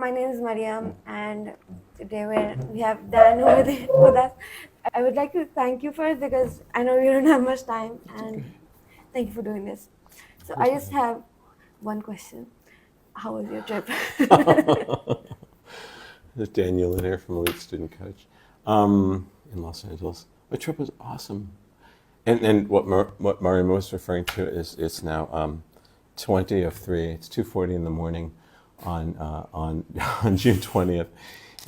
my name is Mariam, and today we have Dan over there with us. I would like to thank you first because I know we don't have much time, and thank you for doing this. So I just have one question. How was your trip? This is Dan Ulin here from Elite Student Coach in Los Angeles. My trip was awesome. And what Mariam was referring to is it's now 20 of 3. It's 2:40 in the morning on June 20th,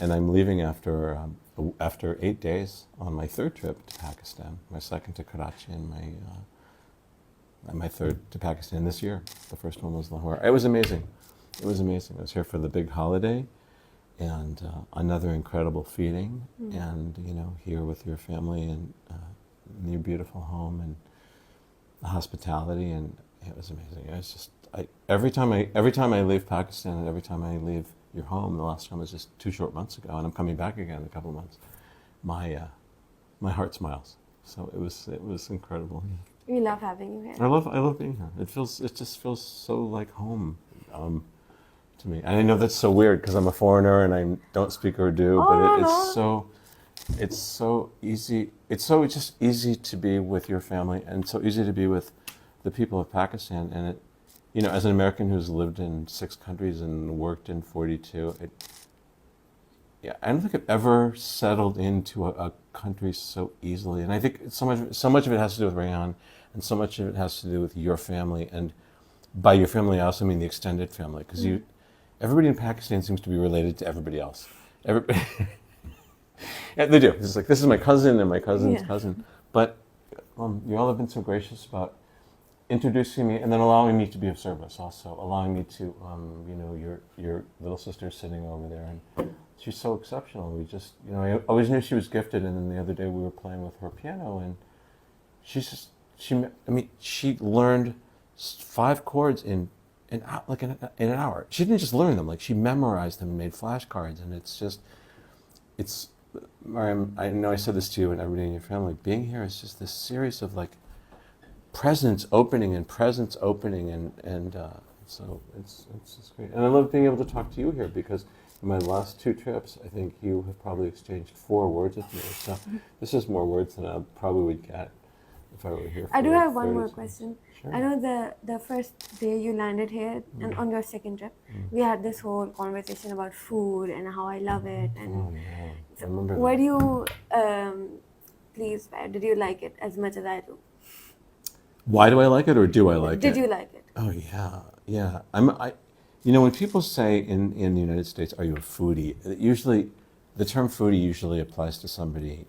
and I'm leaving after 8 days on my third trip to Pakistan. My second to Karachi and my third to Pakistan this year. The first one was Lahore. It was amazing. It was amazing. I was here for the big holiday, and another incredible feeding, and here with your family and in your beautiful home and the hospitality, and it was amazing. It was just every time I leave Pakistan and every time I leave your home. The last time was just 2 short months ago, and I'm coming back again in a couple of months. My heart smiles. So it was incredible. We love having you here. I love being here. It just feels so like home. To me. And I know that's so weird because I'm a foreigner and I don't speak Urdu, it's so easy. It's so just easy to be with your family and so easy to be with the people of Pakistan. And as an American who's lived in 6 countries and worked in 42, I don't think I've ever settled into a country so easily. And I think so much of it has to do with Rehan, and so much of it has to do with your family. And by your family, I also mean the extended family, because everybody in Pakistan seems to be related to everybody else. Everybody, yeah, they do. It's like, this is my cousin and my cousin's cousin. But you all have been so gracious about introducing me and then allowing me to be of service also, allowing me to, your little sister's sitting over there, and she's so exceptional. We just, I always knew she was gifted, and then the other day we were playing with her piano, and she learned 5 chords in an hour. She didn't just learn them, like she memorized them and made flashcards, and it's Mariam, I know I said this to you and everybody in your family, being here is just this series of like presence opening, and so it's just great. And I love being able to talk to you here, because in my last 2 trips, I think you have probably exchanged 4 words with me. So this is more words than I probably would get if I were here. I do have one more question. Sure. I know the first day you landed here, and on your second trip, we had this whole conversation about food and how I love it. And I remember what do you, please, did you like it as much as I do? Why do I like it, or do I like it? Did you like it? Oh yeah. When people say in the United States, "Are you a foodie?" Usually, the term foodie usually applies to somebody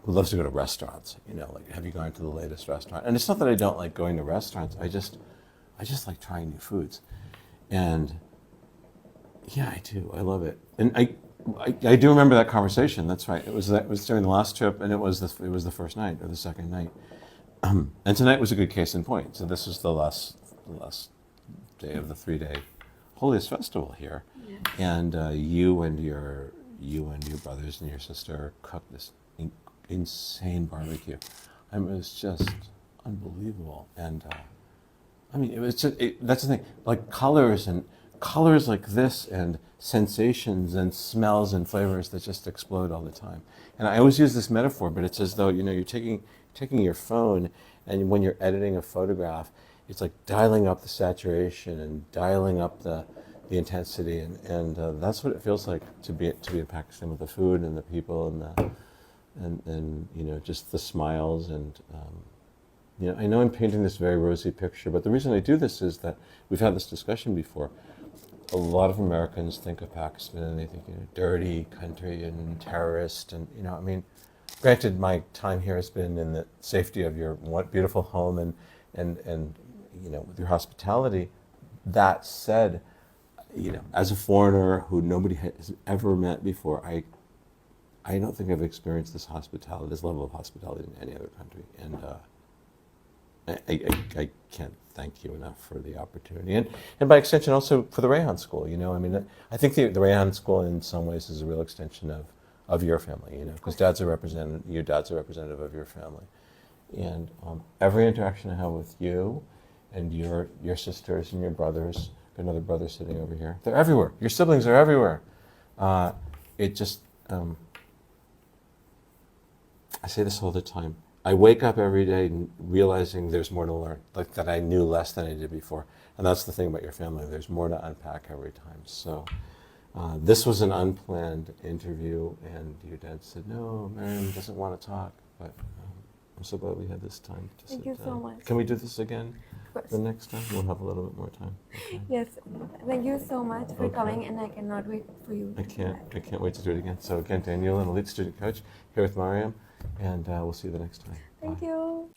who loves to go to restaurants. Like, have you gone to the latest restaurant? And it's not that I don't like going to restaurants. I just like trying new foods, and yeah, I do. I love it, and I do remember that conversation. That's right. It was during the last trip, and it was the first night or the second night. And tonight was a good case in point. So this was the last day of the 3-day Holiest Festival here, and you and your brothers and your sister cooked this insane barbecue. It was just unbelievable, and it was just that's the thing. Like colors like this, and sensations and smells and flavors that just explode all the time. And I always use this metaphor, but it's as though you're taking your phone, and when you're editing a photograph, it's like dialing up the saturation and dialing up the intensity, and that's what it feels like to be in Pakistan, with the food and the people and just the smiles, and I know I'm painting this very rosy picture, but the reason I do this is that we've had this discussion before. A lot of Americans think of Pakistan and they think dirty country and terrorist, and granted, my time here has been in the safety of your beautiful home and with your hospitality. That said, as a foreigner who nobody has ever met before, I don't think I've experienced this level of hospitality in any other country, and I can't thank you enough for the opportunity, and by extension also for the Rehan School. I think the Rehan School in some ways is a real extension of your family, because your dad's a representative of your family. And every interaction I have with you and your sisters and your brothers, got another brother sitting over here. They're everywhere. Your siblings are everywhere. It just, I say this all the time. I wake up every day realizing there's more to learn, like that I knew less than I did before. And that's the thing about your family. There's more to unpack every time. So this was an unplanned interview, and your dad said, no, Mariam doesn't want to talk. But I'm so glad we had this time to sit down. Thank you so much. Can we do this again Of course. the next time? We'll have a little bit more time. Okay. Yes, thank you so much for Okay. coming, and I cannot wait for you. I can't wait to do it again. So again, Dan Ulin, elite student coach, here with Mariam, and we'll see you the next time. Thank Bye. you.